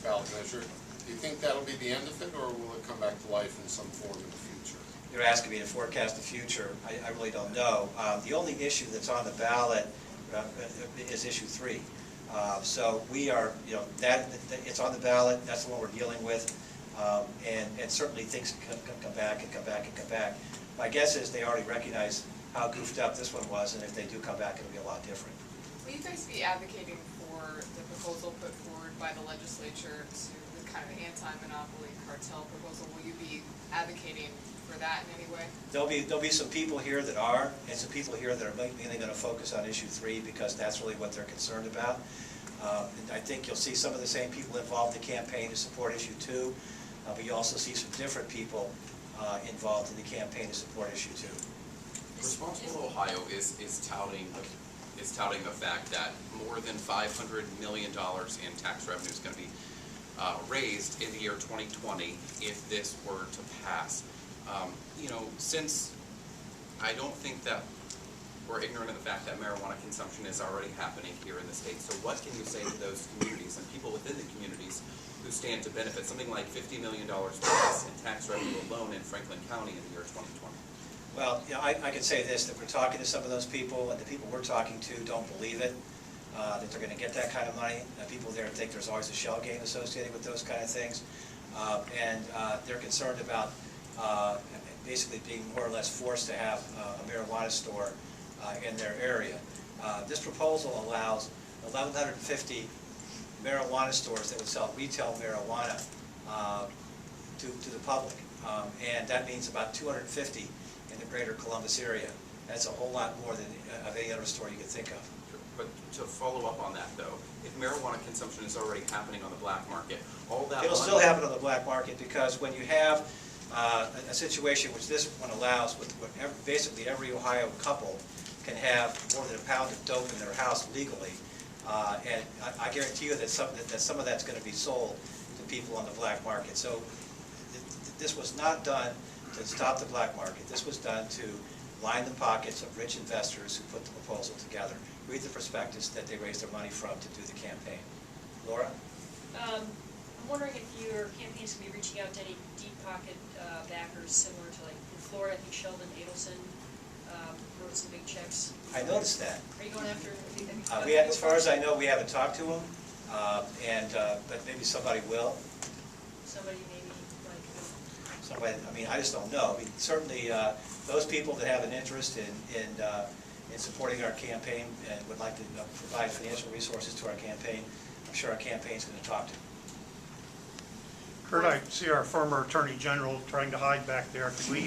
ballot measure. Do you think that'll be the end of it, or will it come back to life in some form in the future? You're asking me to forecast the future. I really don't know. The only issue that's on the ballot is issue 3. So we are, it's on the ballot. That's the one we're dealing with, and certainly things can come back and come back and come back. My guess is they already recognize how goofed up this one was, and if they do come back, it'll be a lot different. Will you guys be advocating for the proposal put forward by the legislature to the kind of anti-monopoly cartel proposal? Will you be advocating for that in any way? There'll be some people here that are, and some people here that are mainly going to focus on issue 3 because that's really what they're concerned about. And I think you'll see some of the same people involved in the campaign to support issue 2, but you also see some different people involved in the campaign to support issue 2. Responsible Ohio is touting the fact that more than $500 million in tax revenue is going to be raised in the year 2020 if this were to pass. Since I don't think that we're ignorant of the fact that marijuana consumption is already happening here in the state, so what can you say to those communities and people within the communities who stand to benefit? Something like $50 million plus in tax revenue alone in Franklin County in the year 2020. Well, I can say this, that we're talking to some of those people, and the people we're talking to don't believe it, that they're going to get that kind of money. People there think there's always a shell game associated with those kind of things, and they're concerned about basically being more or less forced to have a marijuana store in their area. This proposal allows 1,150 marijuana stores that would sell retail marijuana to the public, and that means about 250 in the greater Columbus area. That's a whole lot more than of any other store you could think of. But to follow up on that, though, if marijuana consumption is already happening on the black market, all that it'll still happen on the black market, because when you have a situation which this one allows, with basically every Ohio couple can have more than a pound of dope in their house legally, and I guarantee you that some of that's going to be sold to people on the black market. So this was not done to stop the black market. This was done to line the pockets of rich investors who put the proposal together. Read the prospectus that they raised their money from to do the campaign. Laura? I'm wondering if your campaign is going to be reaching out to any deep pocket backers similar to, like, in Florida, I think Sheldon Adelson wrote some big checks. I noticed that. Are you going after? As far as I know, we haven't talked to him, but maybe somebody will. Somebody maybe like. Somebody, I just don't know. Certainly, those people that have an interest in supporting our campaign and would like to provide financial resources to our campaign, I'm sure our campaign's going to talk to them. Curt, I see our former Attorney General trying to hide back there. Could we,